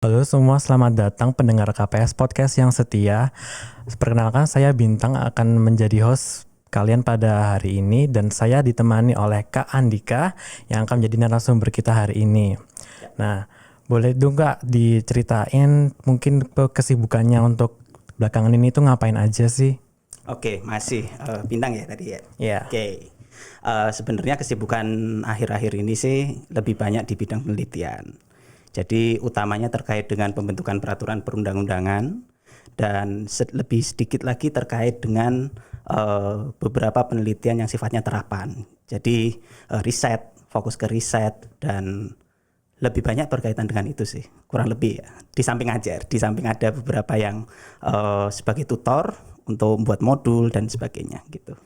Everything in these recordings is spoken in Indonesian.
Halo semua, selamat datang pendengar KPS Podcast yang setia. Perkenalkan, saya Bintang akan menjadi host kalian pada hari ini dan saya ditemani oleh Kak Andika yang akan menjadi narasumber kita hari ini. Nah, boleh dong Kak diceritain mungkin kesibukannya untuk belakangan ini tuh ngapain aja sih? Oke, masih Bintang ya tadi ya. Iya. Oke. Sebenarnya kesibukan akhir-akhir ini sih lebih banyak di bidang penelitian. Jadi utamanya terkait dengan pembentukan peraturan perundang-undangan dan lebih sedikit lagi terkait dengan beberapa penelitian yang sifatnya terapan. Jadi riset, fokus ke riset dan lebih banyak berkaitan dengan itu sih, kurang lebih ya. Di samping ajar, di samping ada beberapa yang sebagai tutor untuk membuat modul dan sebagainya gitu.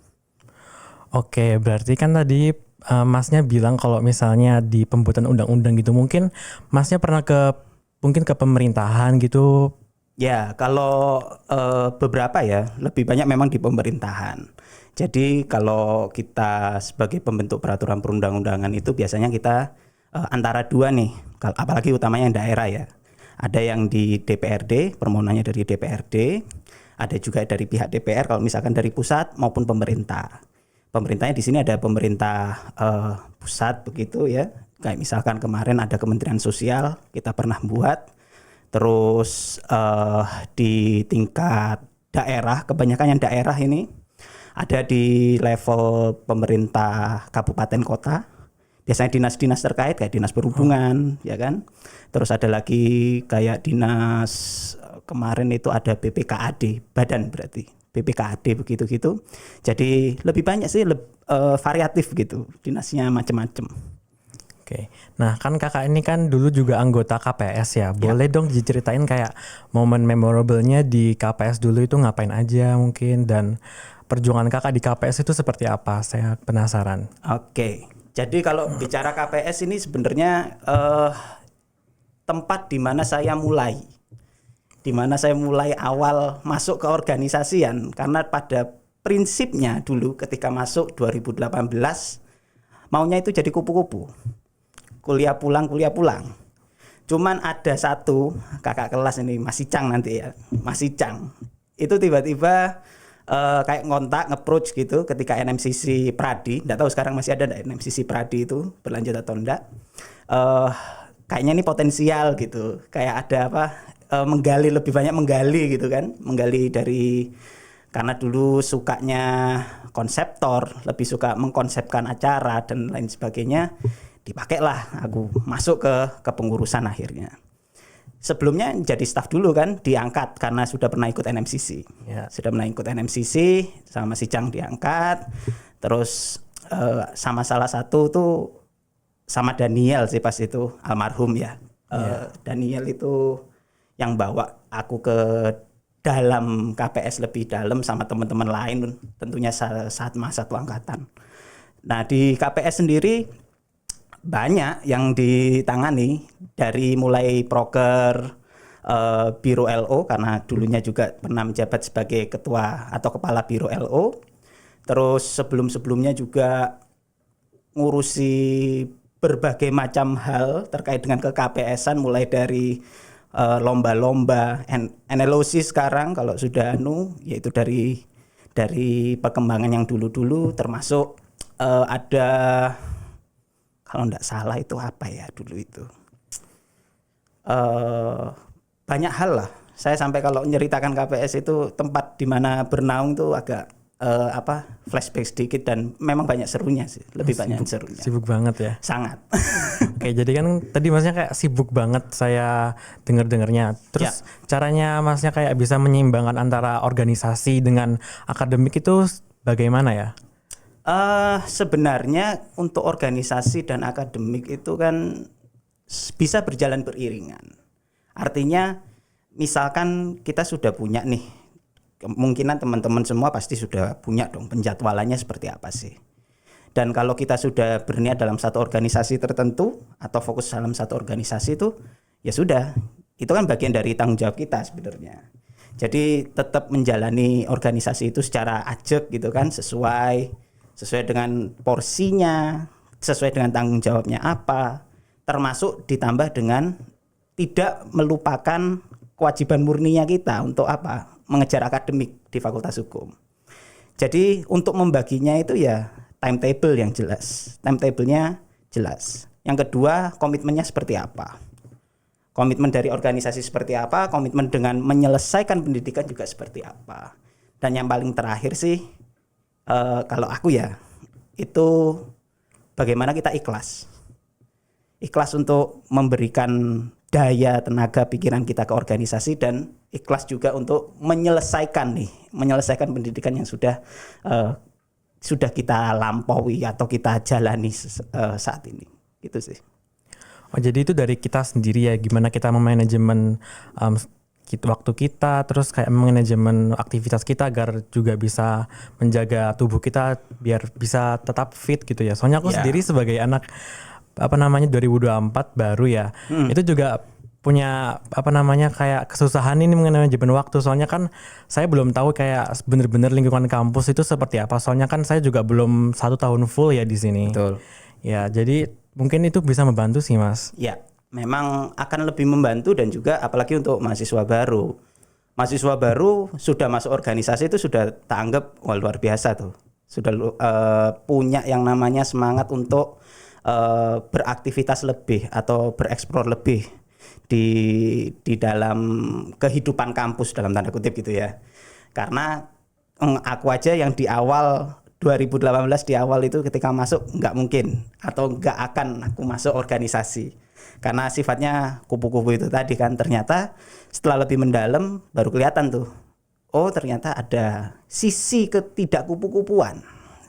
Oke, berarti kan tadi Masnya bilang kalau misalnya di pembuatan undang-undang gitu, mungkin Masnya pernah mungkin ke pemerintahan gitu. Ya, kalau beberapa ya, lebih banyak memang di pemerintahan. Jadi kalau kita sebagai pembentuk peraturan perundang-undangan itu biasanya kita antara dua nih, apalagi utamanya yang daerah ya. Ada yang di DPRD, permohonannya dari DPRD, ada juga dari pihak DPR kalau misalkan dari pusat maupun pemerintah. Pemerintahnya di sini ada pemerintah pusat begitu ya. Kayak misalkan kemarin ada Kementerian Sosial kita pernah buat. Terus di tingkat daerah, kebanyakan yang daerah ini ada di level pemerintah kabupaten kota. Biasanya dinas-dinas terkait kayak dinas perhubungan, ya kan. Terus ada lagi kayak dinas kemarin itu ada BPKAD, badan berarti. BPKAD begitu gitu. Jadi lebih banyak sih variatif gitu. Dinasnya macam-macam. Oke, nah kan kakak ini kan dulu juga anggota KPS ya. Boleh dong diceritain kayak momen memorable-nya di KPS dulu itu ngapain aja mungkin dan perjuangan kakak di KPS itu seperti apa? Saya penasaran. Oke. Jadi kalau bicara KPS ini sebenarnya tempat di mana saya mulai. Di mana saya mulai awal masuk ke organisasian karena pada prinsipnya dulu ketika masuk 2018 maunya itu jadi kupu-kupu. Kuliah pulang. Cuman ada satu kakak kelas ini Mas Icang nanti ya. Mas Icang. Itu tiba-tiba kayak ngontak, nge-approach gitu ketika NMCC Pradi. Nggak tahu sekarang masih ada nggak NMCC Pradi itu berlanjut atau enggak. Kayaknya ini potensial gitu. Kayak ada apa? Menggali lebih banyak menggali gitu kan. Menggali dari karena dulu sukanya konseptor, lebih suka mengkonsepkan acara dan lain sebagainya. Dipakailah aku masuk ke kepengurusan akhirnya. Sebelumnya jadi staf dulu kan, diangkat karena sudah pernah ikut NMCC. Ya. Sudah pernah ikut NMCC, sama si Cang diangkat. Terus sama salah satu tuh sama Daniel sih pas itu almarhum ya. Daniel itu yang bawa aku ke dalam KPS lebih dalam sama teman-teman lain tentunya saat masa satu angkatan. Nah di KPS sendiri banyak yang ditangani dari mulai proker Biro LO karena dulunya juga pernah menjabat sebagai ketua atau kepala Biro LO. Terus sebelum-sebelumnya juga ngurusi berbagai macam hal terkait dengan ke-KPS-an mulai dari lomba-lomba NLOC sekarang kalau sudah yaitu dari perkembangan yang dulu-dulu termasuk ada kalau enggak salah itu apa ya dulu itu banyak hal lah. Saya sampai kalau menceritakan KPS itu tempat di mana bernaung tuh agak flashback sedikit dan memang banyak serunya sih, lebih banyak serunya. Sibuk banget ya. Sangat. Oke, jadi kan tadi masnya kayak sibuk banget saya dengar-dengarnya. Terus caranya masnya kayak bisa menyeimbangkan antara organisasi dengan akademik itu bagaimana ya? Sebenarnya untuk organisasi dan akademik itu kan bisa berjalan beriringan. Artinya misalkan kita sudah punya nih, kemungkinan teman-teman semua pasti sudah punya dong penjadwalannya seperti apa sih. Dan kalau kita sudah berniat dalam satu organisasi tertentu atau fokus dalam satu organisasi itu, ya sudah, itu kan bagian dari tanggung jawab kita sebenarnya. Jadi tetap menjalani organisasi itu secara ajak gitu kan, sesuai dengan porsinya, sesuai dengan tanggung jawabnya apa, termasuk ditambah dengan tidak melupakan kewajiban murninya kita untuk apa? Mengejar akademik di Fakultas Hukum. Jadi untuk membaginya itu ya timetable yang jelas. Timetable-nya jelas. Yang kedua, komitmennya seperti apa? Komitmen dari organisasi seperti apa? Komitmen dengan menyelesaikan pendidikan juga seperti apa? Dan yang paling terakhir sih, kalau aku ya, itu bagaimana kita ikhlas. Ikhlas untuk memberikan daya, tenaga, pikiran kita ke organisasi, dan ikhlas juga untuk menyelesaikan pendidikan yang sudah kita lampaui atau kita jalani saat ini. Gitu sih. Oh, jadi itu dari kita sendiri ya, gimana kita memanajemen waktu kita, terus kayak manajemen aktivitas kita agar juga bisa menjaga tubuh kita biar bisa tetap fit gitu ya. Soalnya aku sendiri sebagai anak 2024 baru ya, itu juga punya kayak kesusahan ini mengenai manajemen waktu. Soalnya kan saya belum tahu kayak bener-bener lingkungan kampus itu seperti apa. Soalnya kan saya juga belum 1 tahun full ya di sini. Betul. Ya, jadi mungkin itu bisa membantu sih, Mas. Ya, memang akan lebih membantu, dan juga apalagi untuk mahasiswa baru. Mahasiswa baru sudah masuk organisasi itu sudah tak anggap luar biasa tuh. Sudah punya yang namanya semangat untuk beraktivitas lebih atau bereksplor lebih di dalam kehidupan kampus dalam tanda kutip gitu ya. Karena aku aja yang di awal 2018 di awal itu ketika masuk nggak mungkin atau nggak akan aku masuk organisasi karena sifatnya kupu-kupu itu tadi kan. Ternyata setelah lebih mendalam baru kelihatan tuh, oh ternyata ada sisi ketidak kupu-kupuan,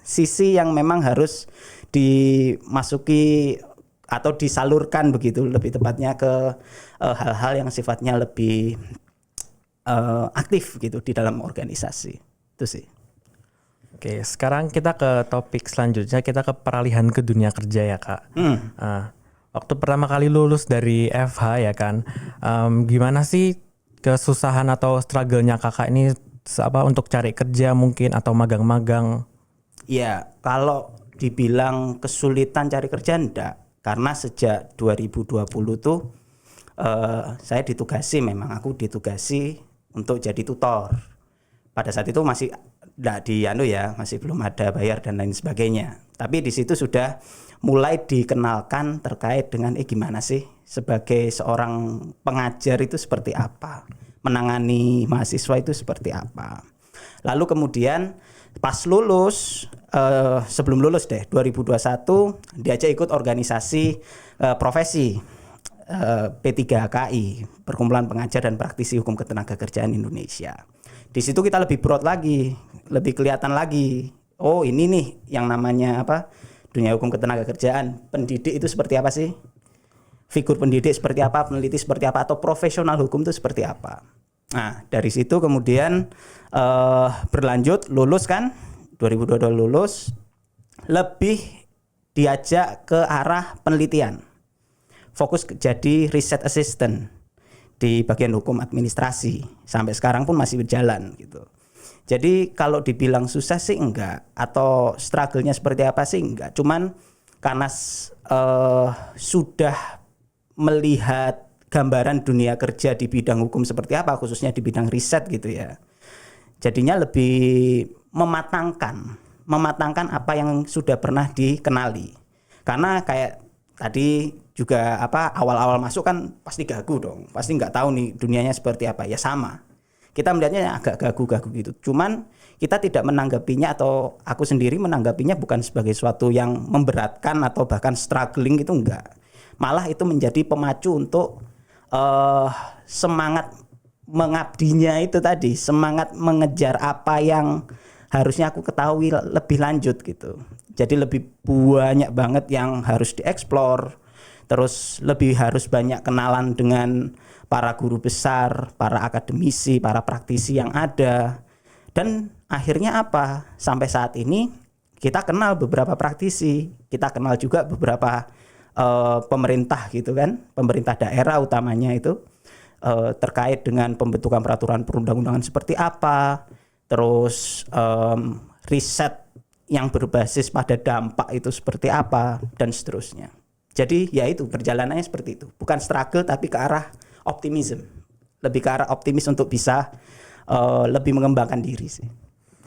sisi yang memang harus dimasuki atau disalurkan begitu lebih tepatnya ke hal-hal yang sifatnya lebih aktif gitu di dalam organisasi. Itu sih. Oke, sekarang kita ke topik selanjutnya, kita ke peralihan ke dunia kerja ya Kak. Waktu pertama kali lulus dari FH ya kan, gimana sih kesusahan atau struggle-nya Kakak ini untuk cari kerja mungkin atau magang-magang? Ya, kalau dibilang kesulitan cari kerja enggak, karena sejak 2020 tuh saya aku ditugasi untuk jadi tutor. Pada saat itu masih masih belum ada bayar dan lain sebagainya. Tapi di situ sudah mulai dikenalkan terkait dengan gimana sih sebagai seorang pengajar itu seperti apa, menangani mahasiswa itu seperti apa. Lalu kemudian pas lulus, sebelum lulus 2021 diajak ikut organisasi profesi P3KI, Perkumpulan Pengajar dan Praktisi Hukum Ketenagakerjaan Indonesia. Di situ kita lebih broad lagi, lebih kelihatan lagi. Oh, ini nih yang namanya dunia hukum ketenagakerjaan. Pendidik itu seperti apa sih? Figur pendidik seperti apa? Peneliti seperti apa? Atau profesional hukum itu seperti apa? Nah, dari situ kemudian berlanjut, lulus kan, 2022 lulus, lebih diajak ke arah penelitian. Fokus jadi research assistant di bagian hukum administrasi. Sampai sekarang pun masih berjalan gitu. Jadi kalau dibilang susah sih enggak, atau struggle-nya seperti apa sih enggak. Cuman karena sudah melihat gambaran dunia kerja di bidang hukum seperti apa, khususnya di bidang riset gitu ya. Jadinya lebih mematangkan apa yang sudah pernah dikenali. Karena kayak tadi juga awal-awal masuk kan pasti gagu dong, pasti nggak tahu nih dunianya seperti apa. Ya sama, kita melihatnya agak gagu-gagu gitu. Cuman kita tidak menanggapinya, atau aku sendiri menanggapinya bukan sebagai suatu yang memberatkan atau bahkan struggling gitu, enggak. Malah itu menjadi pemacu untuk semangat mengabdinya itu tadi, semangat mengejar apa yang harusnya aku ketahui lebih lanjut gitu. Jadi lebih banyak banget yang harus dieksplor, terus lebih harus banyak kenalan dengan para guru besar, para akademisi, para praktisi yang ada. Dan akhirnya sampai saat ini kita kenal beberapa praktisi, kita kenal juga beberapa pemerintah gitu kan, pemerintah daerah utamanya itu terkait dengan pembentukan peraturan perundang-undangan seperti apa, terus riset yang berbasis pada dampak itu seperti apa, dan seterusnya. Jadi ya itu perjalanannya seperti itu, bukan struggle tapi ke arah optimism, lebih ke arah optimis untuk bisa lebih mengembangkan diri sih.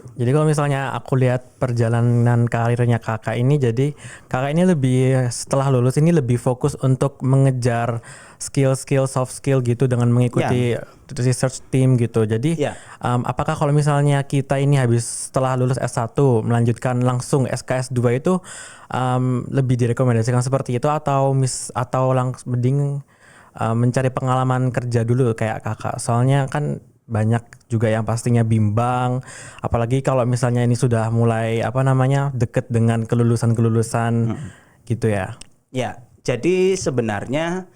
Jadi kalau misalnya aku lihat perjalanan karirnya kakak ini, jadi kakak ini lebih setelah lulus ini lebih fokus untuk mengejar skill-skill soft skill gitu dengan mengikuti research team gitu. Jadi Ya. apakah kalau misalnya kita ini habis setelah lulus S1 melanjutkan langsung SKS2 itu lebih direkomendasikan seperti itu atau langsung mending mencari pengalaman kerja dulu kayak kakak? Soalnya kan banyak juga yang pastinya bimbang, apalagi kalau misalnya ini sudah mulai deket dengan kelulusan gitu ya. Ya, jadi sebenarnya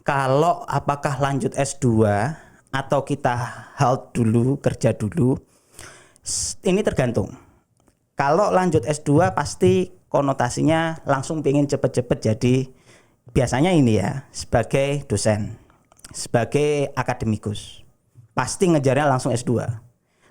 kalau apakah lanjut S2 atau kita halt dulu, kerja dulu, ini tergantung. Kalau lanjut S2 pasti konotasinya langsung pengen cepet-cepet jadi biasanya ini ya sebagai dosen, sebagai akademikus. Pasti ngejarnya langsung S2.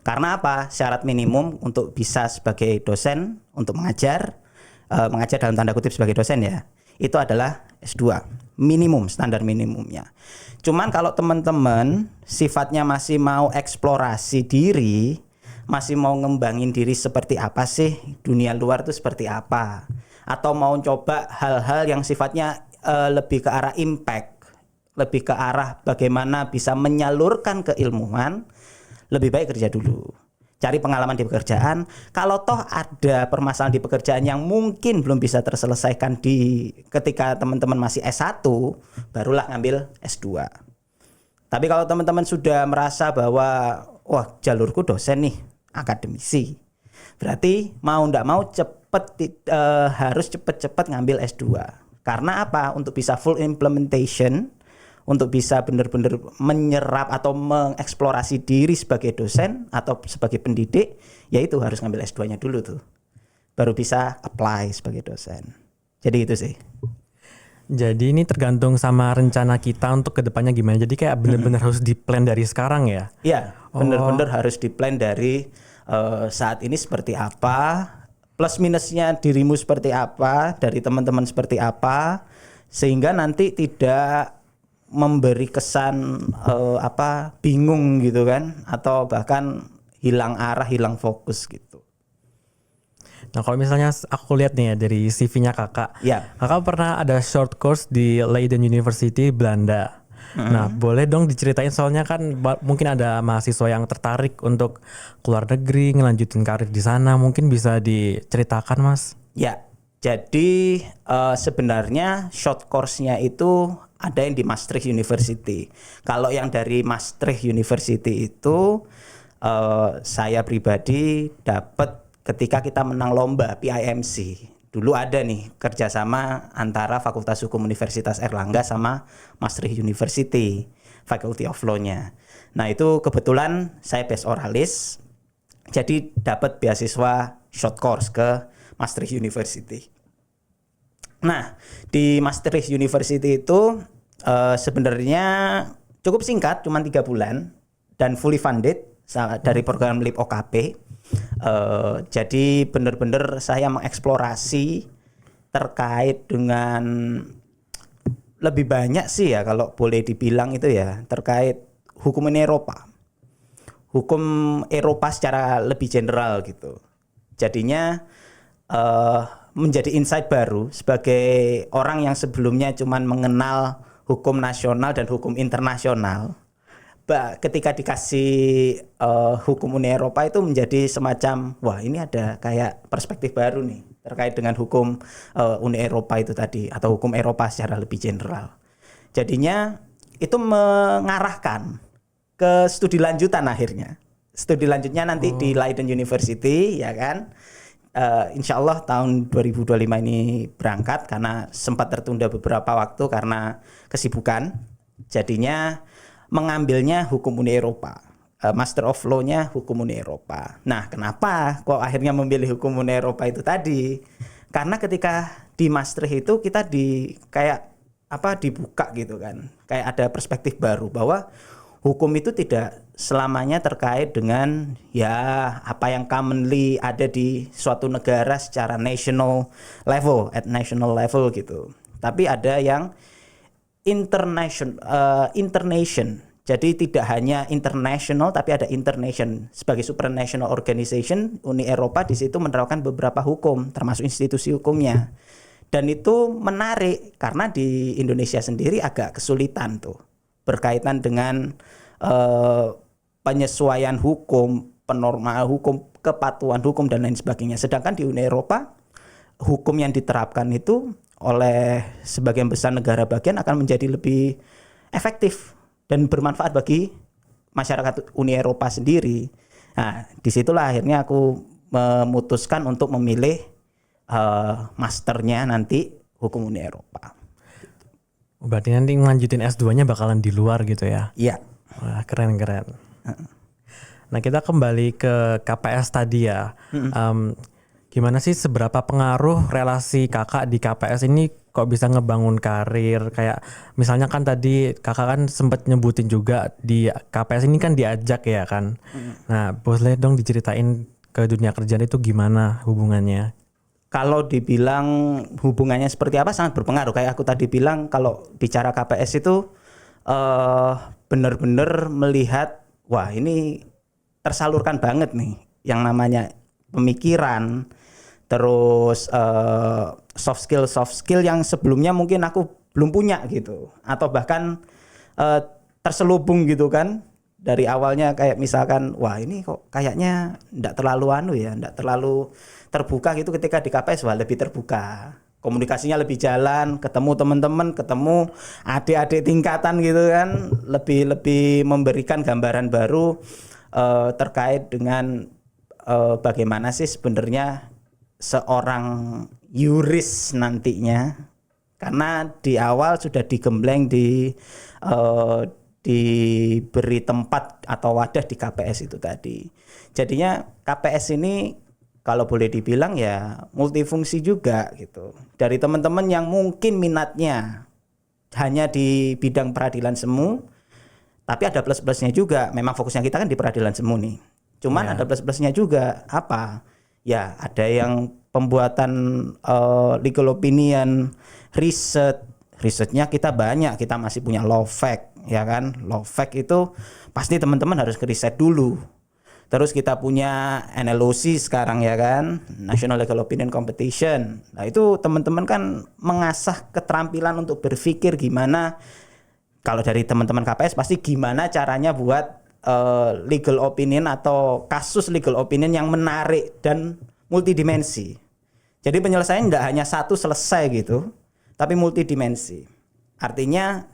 Karena apa? Syarat minimum untuk bisa sebagai dosen, untuk mengajar dalam tanda kutip sebagai dosen ya, itu adalah S2. Minimum, standar minimumnya. Cuman kalau teman-teman sifatnya masih mau eksplorasi diri, masih mau ngembangin diri seperti apa sih, dunia luar itu seperti apa, atau mau coba hal-hal yang sifatnya lebih ke arah impact, lebih ke arah bagaimana bisa menyalurkan keilmuan, lebih baik kerja dulu. Cari pengalaman di pekerjaan. Kalau toh ada permasalahan di pekerjaan yang mungkin belum bisa terselesaikan ketika teman-teman masih S1, barulah ngambil S2. Tapi kalau teman-teman sudah merasa bahwa wah jalurku dosen nih, akademisi, berarti mau ndak mau harus cepet-cepet ngambil S2. Karena apa? Untuk bisa full implementation, untuk bisa benar-benar menyerap atau mengeksplorasi diri sebagai dosen atau sebagai pendidik, yaitu harus ngambil S2-nya dulu tuh. Baru bisa apply sebagai dosen. Jadi itu sih. Jadi ini tergantung sama rencana kita untuk kedepannya gimana. Jadi kayak benar-benar harus di-plan dari sekarang ya? Iya, benar-benar harus di-plan dari saat ini seperti apa, plus minusnya dirimu seperti apa, dari teman-teman seperti apa, sehingga nanti tidak memberi kesan bingung gitu kan, atau bahkan hilang arah, hilang fokus gitu. Nah kalau misalnya aku lihat nih ya dari CV-nya kakak, Ya. kakak pernah ada short course di Leiden University Belanda. Nah boleh dong diceritain, soalnya kan mungkin ada mahasiswa yang tertarik untuk keluar negeri, ngelanjutin karir di sana, mungkin bisa diceritakan mas? Ya, jadi sebenarnya short course-nya itu ada yang di Maastricht University. Kalau yang dari Maastricht University itu saya pribadi dapat ketika kita menang lomba PIMC. Dulu ada nih kerjasama antara Fakultas Hukum Universitas Erlangga sama Maastricht University, Faculty of Law-nya. Nah itu kebetulan saya best oralis, jadi dapat beasiswa short course ke Maastricht University. Nah di Maastricht University itu sebenarnya cukup singkat, cuma 3 bulan dan fully funded dari program LIP OKP. Jadi benar-benar saya mengeksplorasi terkait dengan lebih banyak sih ya kalau boleh dibilang itu ya, terkait hukum Eropa. Hukum Eropa secara lebih general gitu. Jadinya menjadi insight baru sebagai orang yang sebelumnya cuma mengenal hukum nasional dan hukum internasional. Ketika dikasih hukum Uni Eropa itu menjadi semacam wah ini ada kayak perspektif baru nih terkait dengan hukum Uni Eropa itu tadi, atau hukum Eropa secara lebih general. Jadinya itu mengarahkan ke studi lanjutan akhirnya. Studi lanjutnya nanti di Leiden University ya kan. Insya Allah tahun 2025 ini berangkat karena sempat tertunda beberapa waktu karena kesibukan. Jadinya mengambilnya hukum Uni Eropa, Master of Law-nya hukum Uni Eropa. Nah kenapa kok akhirnya memilih hukum Uni Eropa itu tadi? Karena ketika di Maastricht itu kita dibuka gitu kan, kayak ada perspektif baru bahwa hukum itu tidak selamanya terkait dengan ya apa yang commonly ada di suatu negara secara national level, at national level gitu. Tapi ada yang internation. Jadi tidak hanya international tapi ada internation sebagai supranational organization. Uni Eropa di situ menerapkan beberapa hukum termasuk institusi hukumnya. Dan itu menarik karena di Indonesia sendiri agak kesulitan tuh berkaitan dengan penyesuaian hukum, penormaan hukum, kepatuhan hukum dan lain sebagainya. Sedangkan di Uni Eropa hukum yang diterapkan itu oleh sebagian besar negara bagian akan menjadi lebih efektif dan bermanfaat bagi masyarakat Uni Eropa sendiri. Nah, disitulah akhirnya aku memutuskan untuk memilih masternya nanti hukum Uni Eropa. Berarti nanti ngelanjutin S2-nya bakalan di luar gitu ya? Iya. Wah, keren. Nah, kita kembali ke KPS tadi ya. Gimana sih seberapa pengaruh relasi kakak di KPS ini kok bisa ngebangun karir? Kayak misalnya kan tadi kakak kan sempat nyebutin juga di KPS ini kan diajak ya kan. Nah, boleh dong diceritain ke dunia kerjaan itu gimana hubungannya? Kalau dibilang hubungannya seperti apa sangat berpengaruh. Kayak aku tadi bilang kalau bicara KPS itu benar-benar melihat wah ini tersalurkan banget nih yang namanya pemikiran, terus soft skill yang sebelumnya mungkin aku belum punya gitu, atau bahkan terselubung gitu kan dari awalnya kayak misalkan wah ini kok kayaknya enggak terlalu terbuka gitu, ketika di KPS wah lebih terbuka, komunikasinya lebih jalan, ketemu teman-teman, ketemu adik-adik tingkatan gitu kan, lebih memberikan gambaran baru terkait dengan bagaimana sih sebenarnya seorang yuris nantinya, karena di awal sudah digembleng diberi tempat atau wadah di KPS itu tadi. Jadinya KPS ini kalau boleh dibilang ya multifungsi juga gitu. Dari teman-teman yang mungkin minatnya hanya di bidang peradilan semu, tapi ada plus-plusnya juga. Memang fokusnya kita kan di peradilan semu nih. Cuman ada plus-plusnya juga apa? Ya ada yang pembuatan legal opinion, risetnya kita banyak, kita masih punya law fact ya kan. Law fact itu pasti teman-teman harus riset dulu. Terus kita punya NLOC sekarang ya kan, National Legal Opinion Competition. Nah itu teman-teman kan mengasah keterampilan untuk berpikir gimana, kalau dari teman-teman KPS pasti gimana caranya buat legal opinion atau kasus legal opinion yang menarik dan multidimensi. Jadi penyelesaian tidak hanya satu selesai gitu, tapi multidimensi. Artinya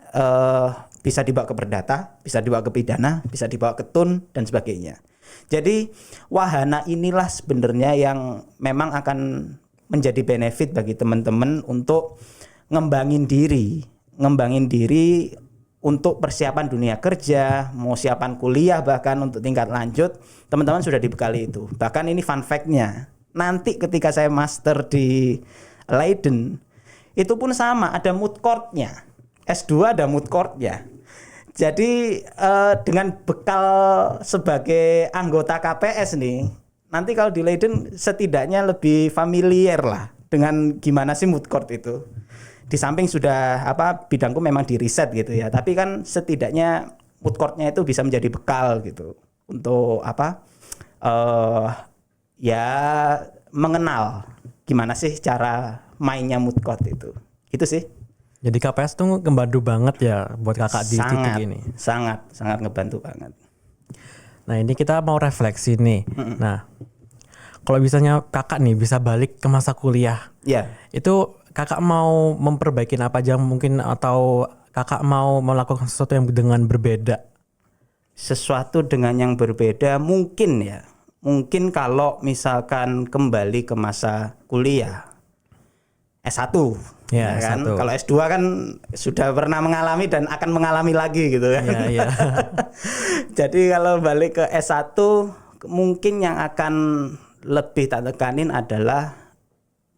bisa dibawa ke perdata, bisa dibawa ke pidana, bisa dibawa ke tun dan sebagainya. Jadi wahana inilah sebenarnya yang memang akan menjadi benefit bagi teman-teman untuk ngembangin diri untuk persiapan dunia kerja, mau siapan kuliah bahkan untuk tingkat lanjut, teman-teman sudah dibekali itu. Bahkan ini fun fact-nya, nanti ketika saya master di Leiden, itu pun sama, ada moot court-nya. S2 ada moot court-nya. Jadi dengan bekal sebagai anggota KPS nih, nanti kalau di Leiden setidaknya lebih familiar lah dengan gimana sih moot court itu. Di samping sudah bidangku memang di riset gitu ya, tapi kan setidaknya moot court-nya itu bisa menjadi bekal gitu untuk ya mengenal gimana sih cara mainnya moot court itu. Itu sih. Jadi KPS tuh ngebantu banget ya buat kakak di titik ini. Sangat ngebantu banget. Nah ini kita mau refleksi nih. Nah kalau misalnya kakak nih bisa balik ke masa kuliah, itu kakak mau memperbaiki apa aja mungkin, atau kakak mau melakukan sesuatu yang dengan berbeda? Sesuatu dengan yang berbeda mungkin ya. Mungkin kalau misalkan kembali ke masa kuliah S1 ya kan. S1. Kalau S2 kan sudah pernah mengalami dan akan mengalami lagi gitu kan. Ya. Jadi kalau balik ke S1 mungkin yang akan lebih tak tekanin adalah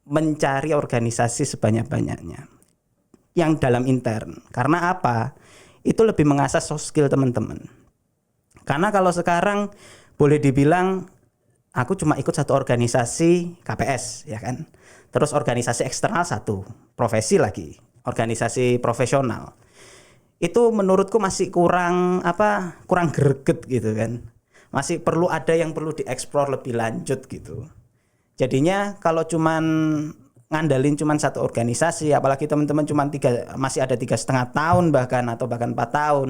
mencari organisasi sebanyak-banyaknya yang dalam intern. Karena apa? Itu lebih mengasah soft skill teman-teman. Karena kalau sekarang boleh dibilang aku cuma ikut satu organisasi KPS ya kan. Terus organisasi eksternal satu, profesi lagi, organisasi profesional. itu menurutku masih kurang greget gitu kan. Masih perlu ada yang perlu dieksplor lebih lanjut gitu. Jadinya kalau cuman ngandalin cuman satu organisasi, apalagi teman-teman cuman masih ada 3,5 tahun bahkan atau bahkan 4 tahun,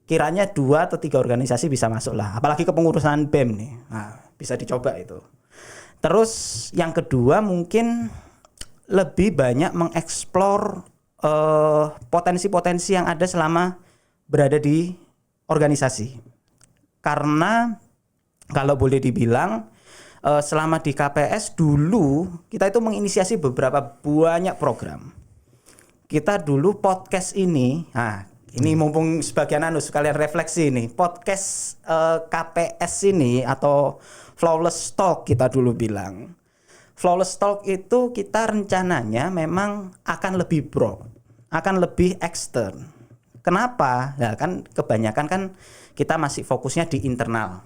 kiranya 2 atau 3 organisasi bisa masuk lah. Apalagi kepengurusan BEM nih, nah, bisa dicoba itu. Terus yang kedua mungkin lebih banyak mengeksplor potensi-potensi yang ada selama berada di organisasi. Karena kalau boleh dibilang selama di KPS dulu kita itu menginisiasi beberapa banyak program. Kita dulu podcast ini, ini mumpung sebagian sekalian refleksi nih, podcast KPS ini atau Flawless Talk kita dulu bilang. Flawless Talk itu kita rencananya memang akan lebih broad, akan lebih ekstern. Kenapa? Ya kan kebanyakan kan kita masih fokusnya di internal.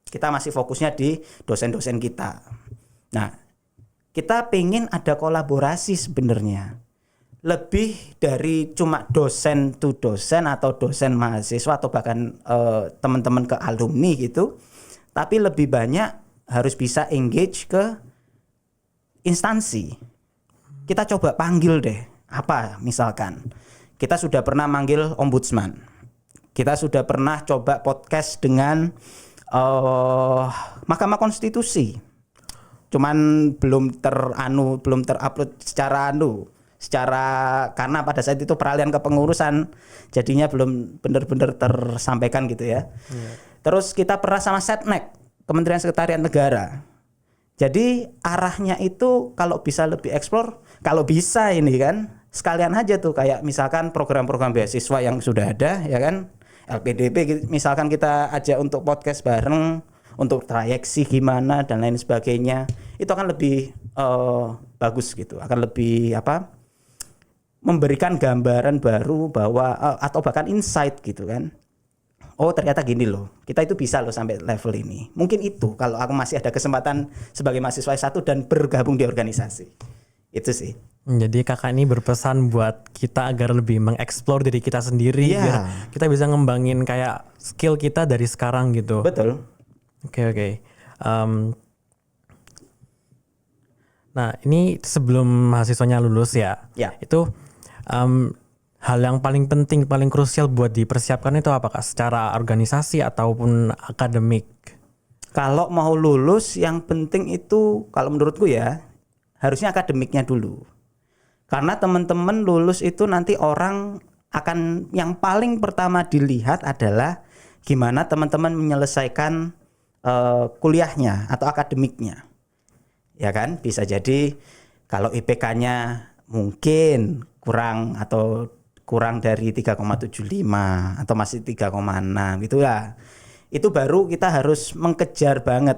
Kita masih fokusnya di dosen-dosen kita. Nah, kita pengen ada kolaborasi sebenarnya. Lebih dari cuma dosen to dosen atau dosen mahasiswa atau bahkan teman-teman ke alumni gitu. Tapi lebih banyak harus bisa engage ke instansi. Kita coba panggil deh. Apa misalkan kita sudah pernah manggil ombudsman. Kita sudah pernah coba podcast dengan Mahkamah Konstitusi. Cuman belum terupload secara karena pada saat itu peralihan kepengurusan jadinya belum benar-benar tersampaikan gitu ya. Terus kita pernah sama Setnek, Kementerian Sekretariat Negara. Jadi arahnya itu kalau bisa lebih eksplor, kalau bisa ini kan sekalian aja tuh kayak misalkan program-program beasiswa yang sudah ada ya kan, LPDP misalkan kita ajak untuk podcast bareng, untuk trayeksi gimana dan lain sebagainya, itu akan lebih bagus gitu, akan lebih memberikan gambaran baru bahwa atau bahkan insight gitu kan. Oh ternyata gini loh, kita itu bisa loh sampai level ini. Mungkin itu kalau aku masih ada kesempatan sebagai mahasiswa S1 dan bergabung di organisasi. Itu sih. Jadi kakak ini berpesan buat kita agar lebih mengeksplor diri kita sendiri, biar kita bisa ngembangin kayak skill kita dari sekarang gitu. Betul. Oke. Nah ini sebelum mahasiswanya lulus ya. Itu hal yang paling penting, paling krusial buat dipersiapkan itu apakah secara organisasi ataupun akademik? Kalau mau lulus yang penting itu kalau menurutku ya harusnya akademiknya dulu. Karena teman-teman lulus itu nanti orang akan yang paling pertama dilihat adalah gimana teman-teman menyelesaikan kuliahnya atau akademiknya. Ya kan? Bisa jadi kalau IPK-nya mungkin kurang dari 3,75 atau masih 3,6 gitu ya. Itu baru kita harus mengejar banget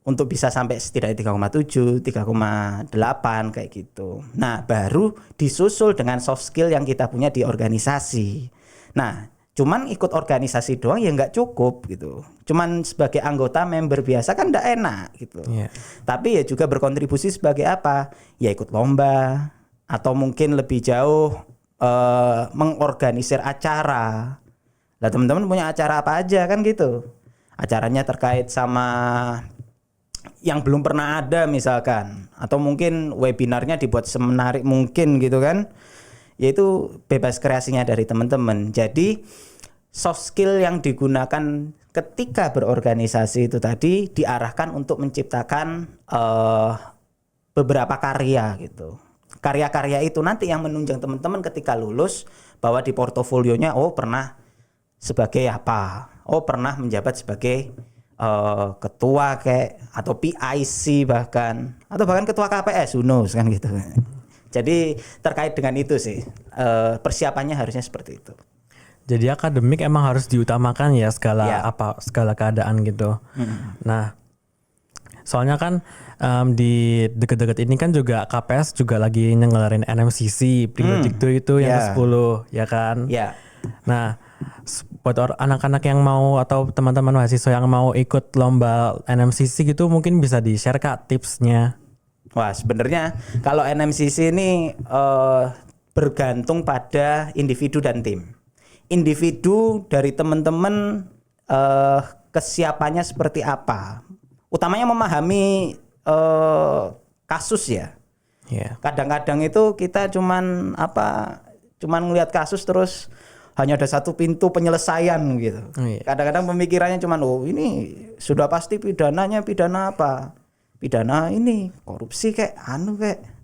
untuk bisa sampai setidaknya 3,7, 3,8 kayak gitu. Nah, baru disusul dengan soft skill yang kita punya di organisasi. Nah, cuman ikut organisasi doang ya nggak cukup gitu. Cuman sebagai anggota member biasa kan nggak enak gitu. Tapi ya juga berkontribusi sebagai apa? Ya ikut lomba atau mungkin lebih jauh mengorganisir acara. Lah teman-teman punya acara apa aja kan gitu. Acaranya terkait sama yang belum pernah ada misalkan, atau mungkin webinarnya dibuat semenarik mungkin gitu kan. Yaitu bebas kreasinya dari teman-teman. Jadi soft skill yang digunakan ketika berorganisasi itu tadi diarahkan untuk menciptakan beberapa karya gitu. Karya-karya itu nanti yang menunjang teman-teman ketika lulus bahwa di portofolionya pernah sebagai apa, pernah menjabat sebagai ketua kayak atau PIC bahkan atau bahkan ketua KPS who knows kan gitu. Jadi terkait dengan itu sih persiapannya harusnya seperti itu. Jadi akademik emang harus diutamakan ya segala keadaan gitu. Nah, soalnya kan di deket-deket ini kan juga KPS juga lagi nyelenggarain NMCC Pribadikto itu yang ke-10 ya kan. Nah, buat anak-anak yang mau atau teman-teman mahasiswa yang mau ikut lomba NMCC gitu mungkin bisa di-share Kak tipsnya. Wah sebenarnya kalau NMCC ini bergantung pada individu dan tim. Individu dari teman-teman kesiapannya seperti apa. Utamanya memahami kasus ya. Iya. Kadang-kadang itu kita cuman ngelihat kasus terus hanya ada satu pintu penyelesaian gitu. Oh, iya. Kadang-kadang pemikirannya cuman ini sudah pasti pidananya pidana apa? Pidana ini korupsi kayak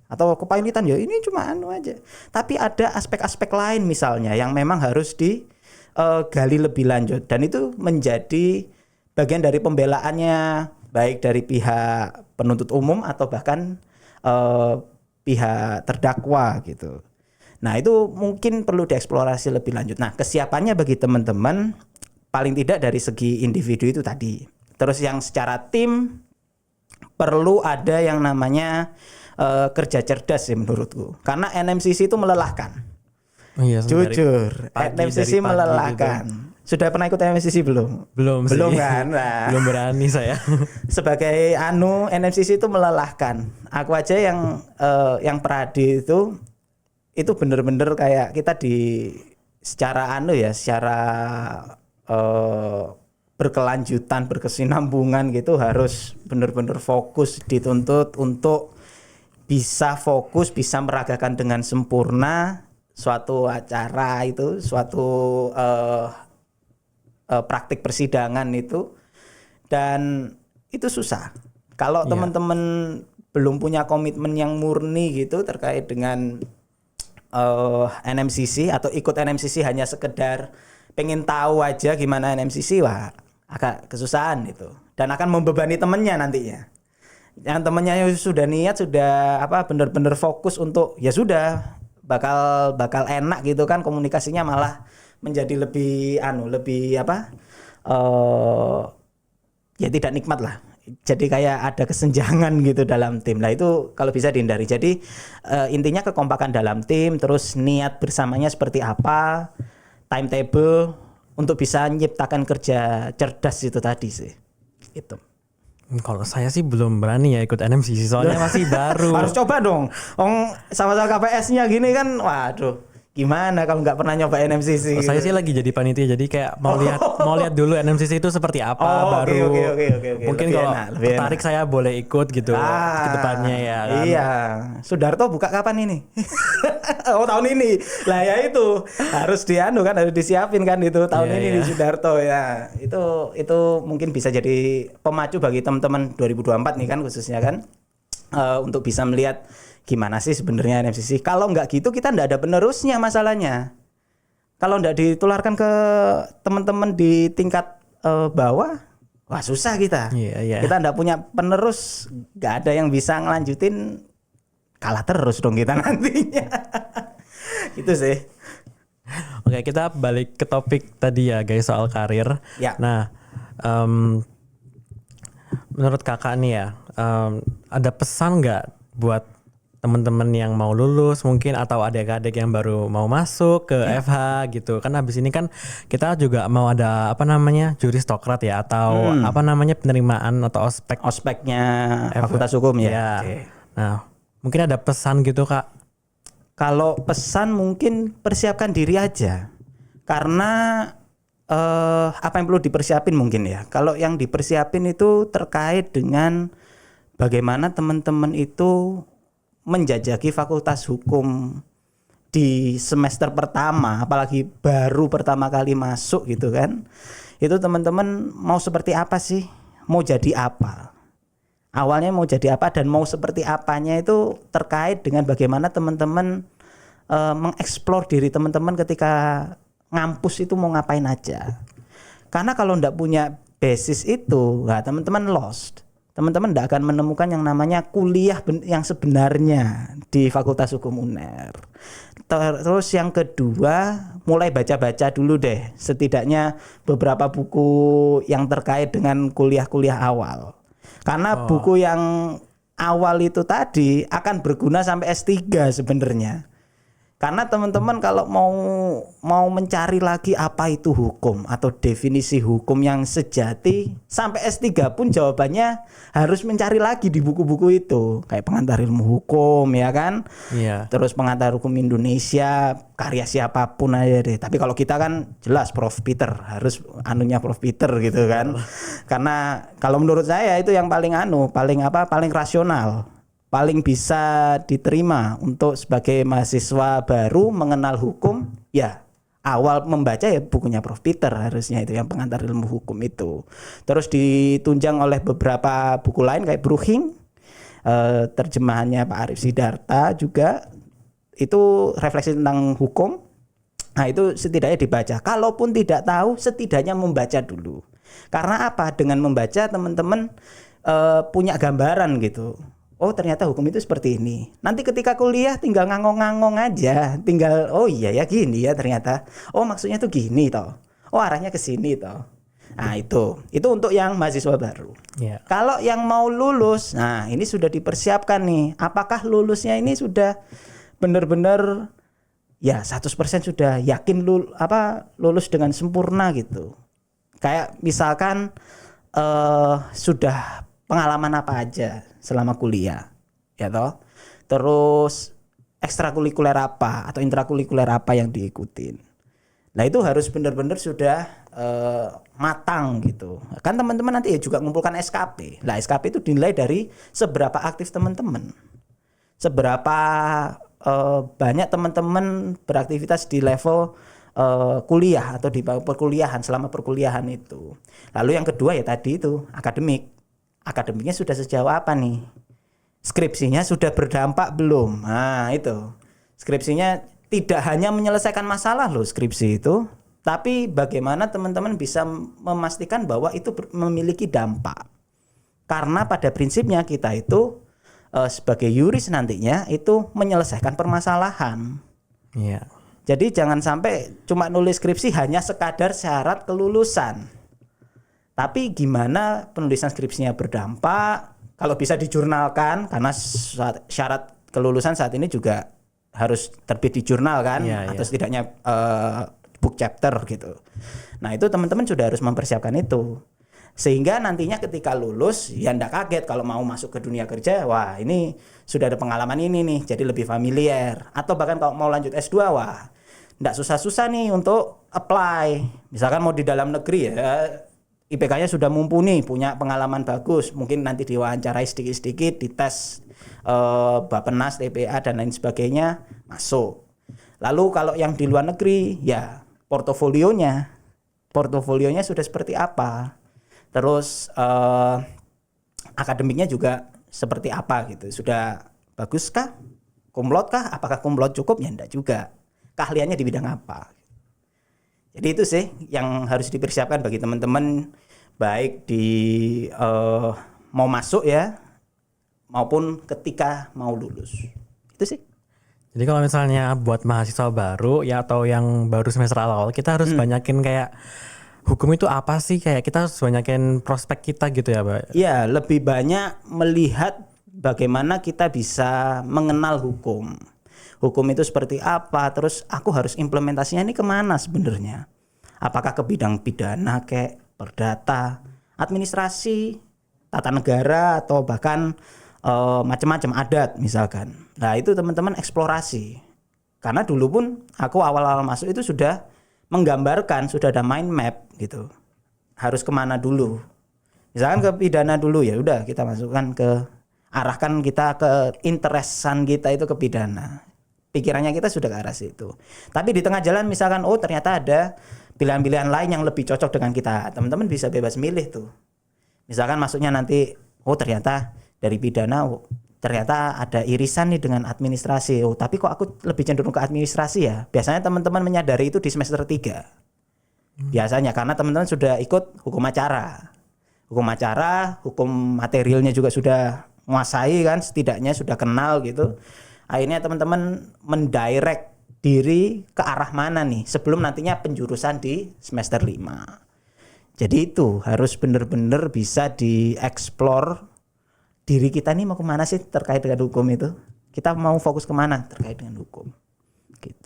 atau kepailitan ya ini cuma aja. Tapi ada aspek-aspek lain misalnya yang memang harus digali lebih lanjut dan itu menjadi bagian dari pembelaannya baik dari pihak penuntut umum atau bahkan pihak terdakwa gitu. Nah itu mungkin perlu dieksplorasi lebih lanjut. Nah kesiapannya bagi teman-teman paling tidak dari segi individu itu tadi. Terus yang secara tim perlu ada yang namanya kerja cerdas sih menurutku. Karena NMCC itu melelahkan. Oh, iya, Jujur, NMCC dari pagi melelahkan. gitu. Sudah pernah ikut NMCC belum? Belum sih. Kan? Nah. Belum berani saya. Sebagai NMCC itu melelahkan. Aku aja yang peradi itu bener-bener kayak kita secara berkelanjutan, berkesinambungan gitu harus bener-bener fokus dituntut untuk bisa fokus, bisa meragakan dengan sempurna suatu acara itu, suatu praktik persidangan itu, dan itu susah. Kalau teman-teman belum punya komitmen yang murni gitu terkait dengan NMCC atau ikut NMCC hanya sekedar pengen tahu aja gimana NMCC, wah agak kesusahan itu dan akan membebani temennya nantinya. Yang temennya sudah niat, sudah benar-benar fokus untuk ya sudah bakal enak gitu kan, komunikasinya malah menjadi lebih ya tidak nikmat lah. Jadi kayak ada kesenjangan gitu dalam tim. Nah itu kalau bisa dihindari. Jadi intinya kekompakan dalam tim, terus niat bersamanya seperti apa, timetable untuk bisa menciptakan kerja cerdas itu tadi sih. Itu. Kalau saya sih belum berani ya ikut NMCC soalnya masih baru. Harus coba dong. Sama-sama KPS-nya gini kan, waduh. Gimana kalau nggak pernah nyoba NMCC? Saya sih lagi jadi panitia, jadi kayak mau lihat dulu NMCC itu seperti apa baru. Okay. Mungkin kalau tertarik saya boleh ikut gitu ke depannya ya kan. Iya. Sudarto buka kapan ini? Tahun ini. Lah ya itu harus harus disiapin kan itu tahun ini di Sudarto ya. Itu mungkin bisa jadi pemacu bagi teman-teman 2024 nih kan khususnya kan untuk bisa melihat gimana sih sebenarnya NMCC. Kalau nggak gitu kita nggak ada penerusnya masalahnya. Kalau nggak ditularkan ke teman-teman di tingkat bawah, wah susah kita. Iya. Kita nggak punya penerus, nggak ada yang bisa ngelanjutin, kalah terus dong kita nantinya. Gitu sih. Oke, kita balik ke topik tadi ya guys soal karir. Ya. Nah, menurut kakak nih ya, ada pesan nggak buat teman-teman yang mau lulus mungkin atau adik-adik yang baru mau masuk ke FH gitu kan, habis ini kan kita juga mau ada juristokrat ya atau penerimaan atau ospeknya Fakultas Hukum ya. Okay. Nah mungkin ada pesan gitu kak. Kalau pesan mungkin persiapkan diri aja karena apa yang perlu dipersiapin mungkin ya. Kalau yang dipersiapin itu terkait dengan bagaimana teman-teman itu menjajaki Fakultas Hukum di semester pertama, apalagi baru pertama kali masuk gitu kan. Itu teman-teman mau seperti apa sih? Mau jadi apa? Awalnya mau jadi apa dan mau seperti apanya itu terkait dengan bagaimana teman-teman mengeksplor diri teman-teman ketika ngampus itu mau ngapain aja. Karena kalau enggak punya basis itu, nah teman-teman lost. Teman-teman tidak akan menemukan yang namanya kuliah yang sebenarnya di Fakultas Hukum UNER. Terus yang kedua, mulai baca-baca dulu deh, setidaknya beberapa buku yang terkait dengan kuliah-kuliah awal. Karena buku yang awal itu tadi akan berguna sampai S3 sebenarnya. Karena teman-teman kalau mau mencari lagi apa itu hukum atau definisi hukum yang sejati, sampai S3 pun jawabannya harus mencari lagi di buku-buku itu. Kayak pengantar ilmu hukum ya kan. Iya. Terus pengantar hukum Indonesia, karya siapapun aja deh. Tapi kalau kita kan jelas Prof Peter, harus anunya Prof Peter gitu kan. Karena kalau menurut saya itu yang paling paling rasional, paling bisa diterima untuk sebagai mahasiswa baru mengenal hukum. Ya awal membaca ya bukunya Prof Peter, harusnya itu yang pengantar ilmu hukum itu. Terus ditunjang oleh beberapa buku lain kayak Bruching, terjemahannya Pak Arif Sidarta juga, itu refleksi tentang hukum. Nah itu setidaknya dibaca. Kalaupun tidak tahu, setidaknya membaca dulu. Karena apa? Dengan membaca teman-teman punya gambaran gitu. Oh ternyata hukum itu seperti ini. Nanti ketika kuliah tinggal ngangong-ngangong aja. Tinggal oh iya ya gini ya ternyata. Oh maksudnya tuh gini toh. Oh arahnya ke sini toh. Nah itu untuk yang mahasiswa baru. Iya. Kalau yang mau lulus, nah ini sudah dipersiapkan nih. Apakah lulusnya ini sudah benar-benar ya 100% sudah yakin lulus dengan sempurna gitu. Kayak misalkan sudah pengalaman apa aja selama kuliah, ya toh. Terus ekstrakurikuler apa atau intrakurikuler apa yang diikutin. Nah itu harus benar-benar sudah matang gitu. Kan teman-teman nanti ya juga mengumpulkan SKP. Nah SKP itu dinilai dari seberapa aktif teman-teman, seberapa banyak teman-teman beraktivitas di level kuliah atau di perkuliahan, selama perkuliahan itu. Lalu yang kedua ya tadi itu akademik. Akademiknya sudah sejauh apa nih? Skripsinya sudah berdampak belum? Nah itu. Skripsinya tidak hanya menyelesaikan masalah loh skripsi itu, tapi bagaimana teman-teman bisa memastikan bahwa itu memiliki dampak. Karena pada prinsipnya kita itu sebagai yuris nantinya itu menyelesaikan permasalahan. Iya. Jadi jangan sampai cuma nulis skripsi hanya sekadar syarat kelulusan. Tapi gimana penulisan skripsinya berdampak, kalau bisa dijurnalkan, karena syarat kelulusan saat ini juga harus terbit di jurnal kan, atau setidaknya book chapter gitu. Nah itu teman-teman sudah harus mempersiapkan itu. Sehingga nantinya ketika lulus ya enggak kaget kalau mau masuk ke dunia kerja, wah ini sudah ada pengalaman ini nih, jadi lebih familiar. Atau bahkan kalau mau lanjut S2, wah enggak susah-susah nih untuk apply. Misalkan mau di dalam negeri ya, IPK-nya sudah mumpuni, punya pengalaman bagus, mungkin nanti diwawancarai sedikit-sedikit, dites Bappenas, TPA dan lain sebagainya, masuk. Lalu kalau yang di luar negeri, ya portofolionya sudah seperti apa, terus akademiknya juga seperti apa gitu, sudah bagus kah, cum laude kah, apakah cum laude cukup, ya enggak juga, keahliannya di bidang apa. Jadi itu sih yang harus dipersiapkan bagi teman-teman baik di mau masuk ya maupun ketika mau lulus. Itu sih. Jadi kalau misalnya buat mahasiswa baru ya atau yang baru semester awal, kita harus banyakin kayak hukum itu apa sih, kayak kita harus banyakin prospek kita gitu ya, Pak. Ya, lebih banyak melihat bagaimana kita bisa mengenal hukum. Hukum itu seperti apa, terus aku harus implementasinya ini kemana sebenarnya. Apakah ke bidang pidana, kayak perdata, administrasi, tata negara, atau bahkan macam-macam adat misalkan. Nah itu teman-teman eksplorasi. Karena dulu pun aku awal-awal masuk itu sudah menggambarkan, sudah ada mind map gitu. Harus kemana dulu. Misalkan ke pidana dulu, ya udah kita masukkan arahkan kita ke interesan kita itu ke pidana. Pikirannya kita sudah ke arah situ. Tapi di tengah jalan misalkan ternyata ada pilihan-pilihan lain yang lebih cocok dengan kita. Teman-teman bisa bebas milih tuh. Misalkan masuknya nanti ternyata dari pidana ternyata ada irisan nih dengan administrasi. Tapi kok aku lebih cenderung ke administrasi ya. Biasanya teman-teman menyadari itu di semester 3. Biasanya karena teman-teman sudah ikut hukum acara. Hukum materialnya juga sudah menguasai kan, setidaknya sudah kenal gitu. Akhirnya teman-teman mendirect diri ke arah mana nih sebelum nantinya penjurusan di semester 5. Jadi itu harus benar-benar bisa dieksplor diri kita nih mau kemana sih terkait dengan hukum itu. Kita mau fokus kemana terkait dengan hukum. Gitu.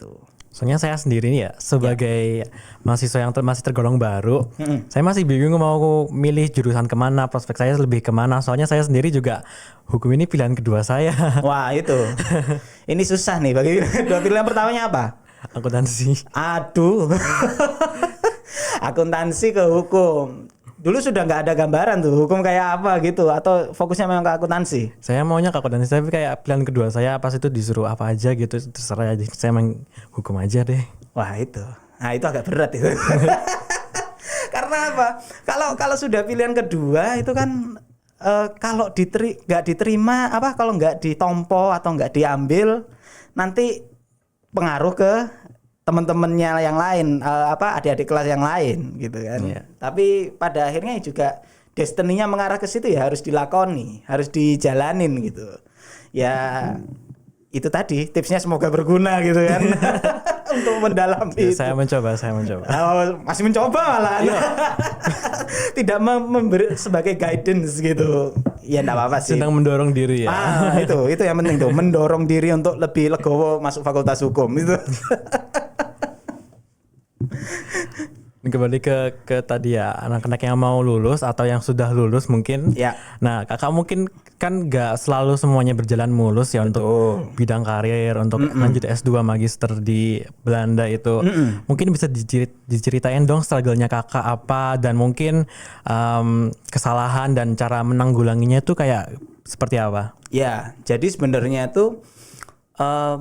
Soalnya saya sendiri nih ya sebagai mahasiswa yang masih tergolong baru, saya masih bingung mau milih jurusan kemana, prospek saya lebih kemana. Soalnya saya sendiri juga hukum ini pilihan kedua saya. Wah itu, ini susah nih bagi dua pilihan pertamanya apa? Akuntansi. Aduh, akuntansi ke hukum. Dulu sudah nggak ada gambaran tuh hukum kayak apa gitu, atau fokusnya memang ke akuntansi? Saya maunya ke akuntansi, tapi kayak pilihan kedua saya pas itu disuruh apa aja gitu, terserah aja. Saya main hukum aja deh. Wah itu, nah itu agak berat itu. Karena apa? Kalau sudah pilihan kedua itu kan kalau nggak diterima apa, kalau nggak ditompo atau nggak diambil, nanti pengaruh ke teman-temannya yang lain, adik-adik kelas yang lain gitu kan. Iya. Tapi pada akhirnya juga destininya mengarah ke situ ya, harus dilakoni, harus dijalanin gitu. Ya itu tadi tipsnya, semoga berguna gitu kan. Untuk mendalami Ya, itu. saya mencoba. Oh, masih mencoba malah. Tidak memberi sebagai guidance gitu. Ya enggak apa-apa sih. Sedang mendorong diri ya. Itu yang penting tuh, mendorong diri untuk lebih legowo masuk fakultas hukum itu. Kembali ke tadi ya, anak-anak yang mau lulus atau yang sudah lulus mungkin. Ya. Nah, kakak mungkin kan gak selalu semuanya berjalan mulus ya untuk bidang karir, untuk lanjut S2 magister di Belanda itu. Mungkin bisa diceritain dong struggle-nya kakak apa, dan mungkin kesalahan dan cara menanggulanginya itu kayak seperti apa? Ya, jadi sebenarnya tuh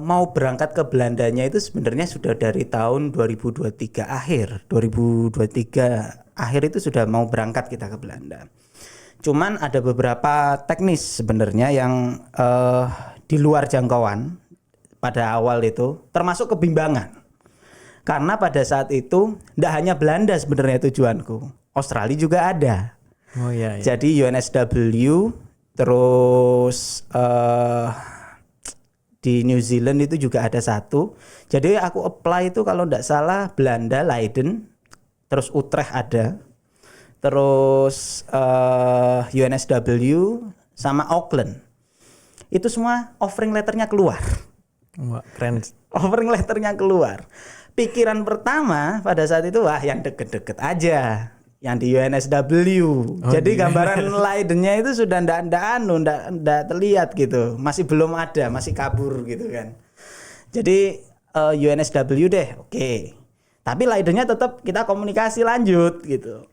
mau berangkat ke Belandanya itu sebenarnya sudah dari tahun 2023 akhir. 2023 akhir itu sudah mau berangkat kita ke Belanda. Cuman ada beberapa teknis sebenarnya yang di luar jangkauan pada awal itu, termasuk kebimbangan. Karena pada saat itu tidak hanya Belanda sebenarnya tujuanku, Australia juga ada. Oh iya. Jadi UNSW, terus di New Zealand itu juga ada satu. Jadi aku apply itu kalau tidak salah Belanda, Leiden, terus Utrecht ada, terus UNSW sama Auckland. Itu semua offering letternya keluar. Wah, keren. Offering letternya keluar. Pikiran pertama pada saat itu, wah yang deket-deket aja, yang di UNSW. Jadi gambaran Leidennya itu sudah ndak terlihat gitu, masih belum ada, masih kabur gitu kan. Jadi UNSW deh, oke. Tapi Leidennya tetap kita komunikasi lanjut gitu.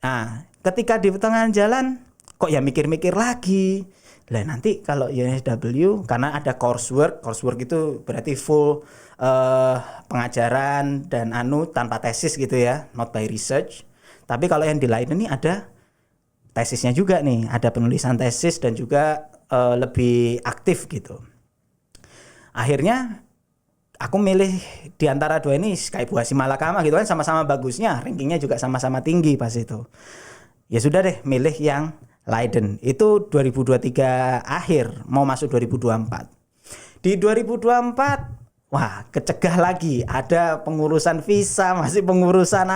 Nah, ketika di tengah jalan kok ya mikir-mikir lagi. Lah nanti kalau UNSW karena ada coursework itu berarti full pengajaran dan tanpa tesis gitu ya, not by research. Tapi kalau yang di Leiden ini ada tesisnya juga nih, ada penulisan tesis dan juga lebih aktif gitu. Akhirnya aku milih di antara dua ini, kayak buah si malakama gitu kan, sama-sama bagusnya, rankingnya juga sama-sama tinggi pas itu. Ya sudah deh, milih yang Leiden. Itu 2023 akhir, mau masuk 2024. Di 2024, wah kecegah lagi, ada pengurusan visa, masih pengurusan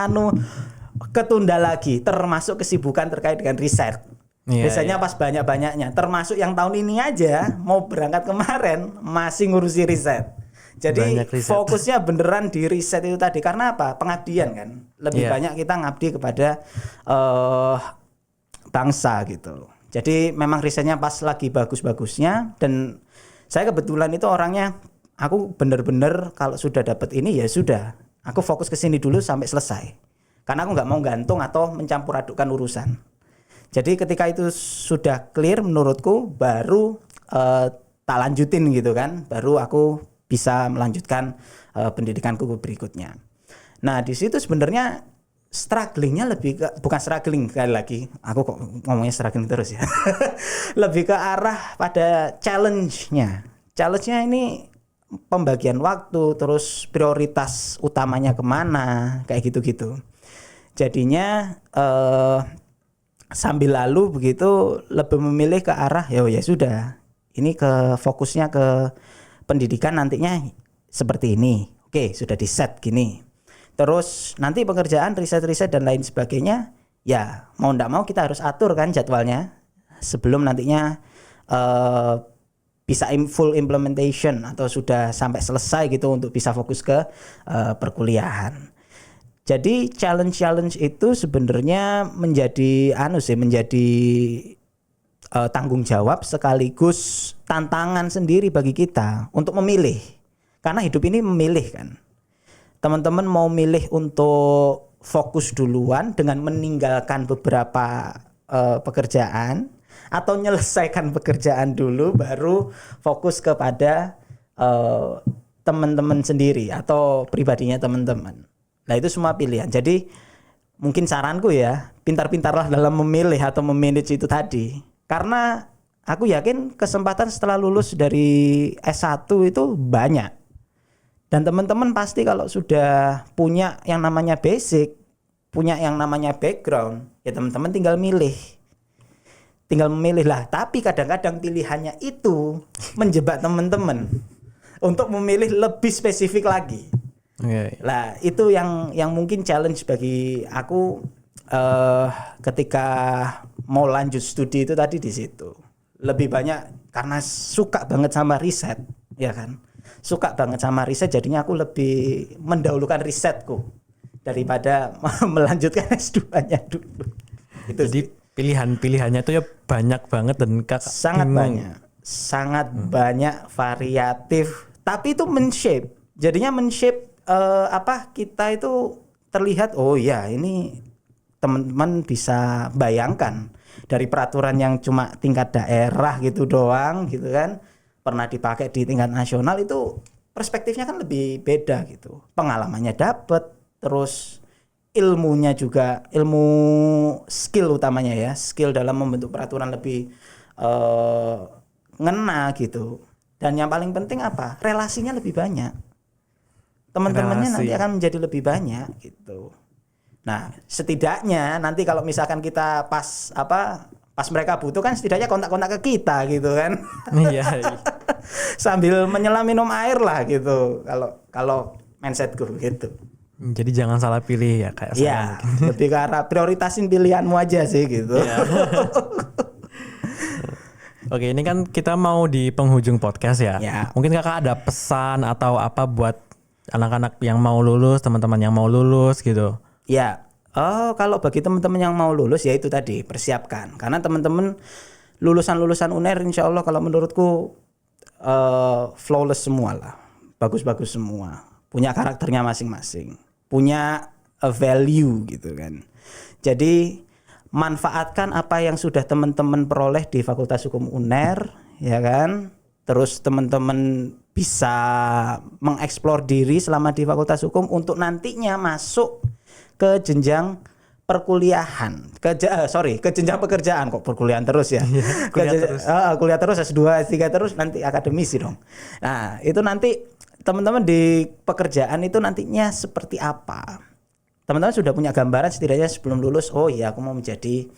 ketunda lagi, termasuk kesibukan terkait dengan riset. Biasanya pas banyak-banyaknya, termasuk yang tahun ini aja mau berangkat kemarin masih ngurusi riset. Jadi fokusnya beneran di riset itu tadi. Karena apa? Pengabdian kan. Lebih banyak kita ngabdi kepada bangsa gitu. Jadi memang risetnya pas lagi bagus-bagusnya, dan saya kebetulan itu orangnya, aku bener-bener kalau sudah dapat ini ya sudah, aku fokus ke sini dulu sampai selesai. Karena aku nggak mau gantung atau mencampur adukkan urusan. Jadi ketika itu sudah clear menurutku, baru tak lanjutin gitu kan. Baru aku bisa melanjutkan pendidikanku berikutnya. Nah di situ sebenarnya strugglingnya lebih ke, bukan struggling sekali lagi, aku kok ngomongnya struggling terus ya. Lebih ke arah pada challenge-nya. Challenge-nya ini pembagian waktu, terus prioritas utamanya kemana, kayak gitu-gitu. Jadinya sambil lalu begitu lebih memilih ke arah ya sudah, ini ke fokusnya ke pendidikan nantinya seperti ini. Oke, sudah di set gini. Terus nanti pekerjaan, riset-riset dan lain sebagainya, ya mau ndak mau kita harus atur kan jadwalnya sebelum nantinya bisa full implementation atau sudah sampai selesai gitu untuk bisa fokus ke perkuliahan. Jadi challenge itu sebenarnya menjadi menjadi tanggung jawab sekaligus tantangan sendiri bagi kita untuk memilih. Karena hidup ini memilih kan. Teman-teman mau milih untuk fokus duluan dengan meninggalkan beberapa pekerjaan, atau menyelesaikan pekerjaan dulu baru fokus kepada teman-teman sendiri atau pribadinya teman-teman. Nah itu semua pilihan. Jadi mungkin saranku ya, pintar-pintarlah dalam memilih atau memanage itu tadi. Karena aku yakin kesempatan setelah lulus dari S1 itu banyak. Dan teman-teman pasti kalau sudah punya yang namanya basic, punya yang namanya background, ya teman-teman tinggal milih. Tinggal memilih lah. Tapi kadang-kadang pilihannya itu menjebak teman-teman untuk memilih lebih spesifik lagi. Lah itu yang mungkin challenge bagi aku ketika mau lanjut studi itu tadi di situ. Lebih banyak karena suka banget sama riset, ya kan? Suka banget sama riset, jadinya aku lebih mendahulukan risetku daripada melanjutkan S2-nya dulu. Itu jadi pilihan-pilihannya itu ya banyak banget dan sangat bingung. sangat banyak variatif, tapi itu men-shape. Jadinya men-shape kita itu terlihat, oh ya ini teman-teman bisa bayangkan dari peraturan yang cuma tingkat daerah gitu doang gitu kan, pernah dipakai di tingkat nasional, itu perspektifnya kan lebih beda gitu. Pengalamannya dapet, terus ilmunya juga, ilmu skill utamanya ya, skill dalam membentuk peraturan lebih ngena gitu. Dan yang paling penting apa? Relasinya lebih banyak. Teman-temannya nanti akan menjadi lebih banyak gitu. Nah, setidaknya nanti kalau misalkan kita pas mereka butuh kan setidaknya kontak-kontak ke kita gitu kan. Iya. Sambil menyelam minum air lah gitu. Kalau mindsetku gitu. Jadi jangan salah pilih ya kayak saya. Iya, lebih ke arah prioritasin pilihanmu aja sih gitu. Ya. Oke, ini kan kita mau di penghujung podcast ya. Mungkin kakak ada pesan atau apa buat anak-anak yang mau lulus, teman-teman yang mau lulus gitu. Ya, kalau bagi teman-teman yang mau lulus ya itu tadi, persiapkan. Karena teman-teman lulusan-lulusan UNER insya Allah kalau menurutku flawless semua lah. Bagus-bagus semua. Punya karakternya masing-masing. Punya a value gitu kan. Jadi manfaatkan apa yang sudah teman-teman peroleh di Fakultas Hukum UNER, ya kan? Terus teman-teman bisa mengeksplor diri selama di Fakultas Hukum untuk nantinya masuk ke jenjang perkuliahan, ke jenjang pekerjaan. Kok perkuliahan terus ya? Kuliah terus S2, S3 terus, nanti akademisi dong. Nah, itu nanti teman-teman di pekerjaan itu nantinya seperti apa? Teman-teman sudah punya gambaran setidaknya sebelum lulus. Oh iya, aku mau menjadi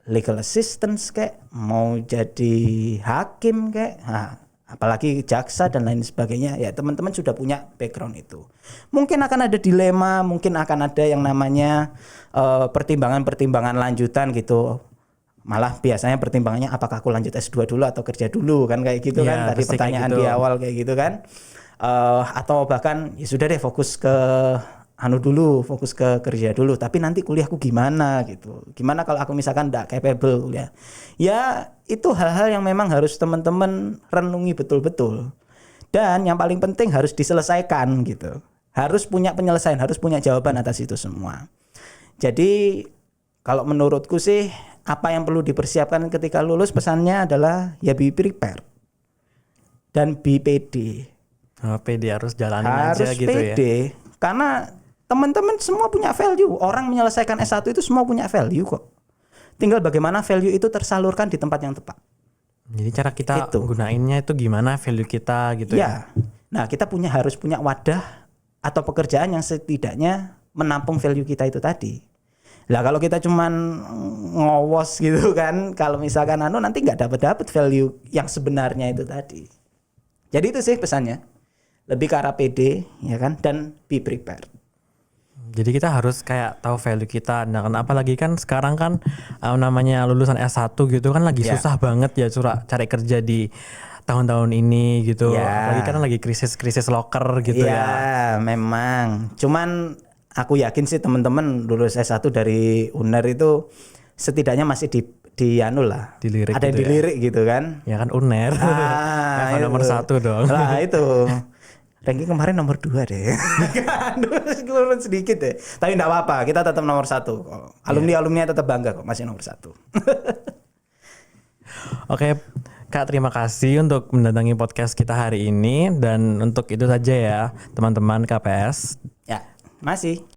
legal assistant kayak, mau jadi hakim kayak, apalagi jaksa dan lain sebagainya. Ya teman-teman sudah punya background itu. Mungkin akan ada dilema, mungkin akan ada yang namanya pertimbangan-pertimbangan lanjutan gitu. Malah biasanya pertimbangannya apakah aku lanjut S2 dulu atau kerja dulu kan, kayak gitu kan tadi pertanyaan gitu di awal kayak gitu kan. Atau bahkan ya sudah deh fokus ke fokus ke kerja dulu, tapi nanti kuliahku gimana gitu. Gimana kalau aku misalkan enggak capable kuliah. Ya itu hal-hal yang memang harus teman-teman renungi betul-betul. Dan yang paling penting harus diselesaikan gitu. Harus punya penyelesaian, harus punya jawaban atas itu semua. Jadi kalau menurutku sih apa yang perlu dipersiapkan ketika lulus, pesannya adalah ya be prepared dan be pede. Pede, harus jalanin aja gitu ya. Harus pede, karena teman-teman semua punya value. Orang menyelesaikan S1 itu semua punya value kok. Tinggal bagaimana value itu tersalurkan di tempat yang tepat. Jadi cara kita gunainnya itu gimana value kita gitu ya. Nah, kita harus punya wadah atau pekerjaan yang setidaknya menampung value kita itu tadi. Lah kalau kita cuman ngowos gitu kan, kalau misalkan nanti nggak dapat value yang sebenarnya itu tadi. Jadi itu sih pesannya, lebih ke arah PD ya kan, dan be prepared. Jadi kita harus kayak tahu value kita. Nah, kenapa lagi kan sekarang kan namanya lulusan S1 gitu kan lagi Ya. susah banget ya cari kerja di tahun-tahun ini gitu. Ya. Apalagi kan lagi krisis loker gitu Iya, ya. memang. Cuman aku yakin sih teman-teman lulus S1 dari UNER itu setidaknya masih di anu lah. Dilirik ada gitu ya. dilirik gitu kan. Ya kan UNER. Level nomor itu. 1 dong. Lah itu. Ranking kemarin nomor 2 deh. Turun sedikit deh. Tapi enggak apa-apa, kita tetap nomor 1 kok. Alumni-alumni tetap bangga kok masih nomor 1. Oke, Kak, terima kasih untuk mendatangi podcast kita hari ini dan untuk itu saja ya, teman-teman KPS. Ya, masih.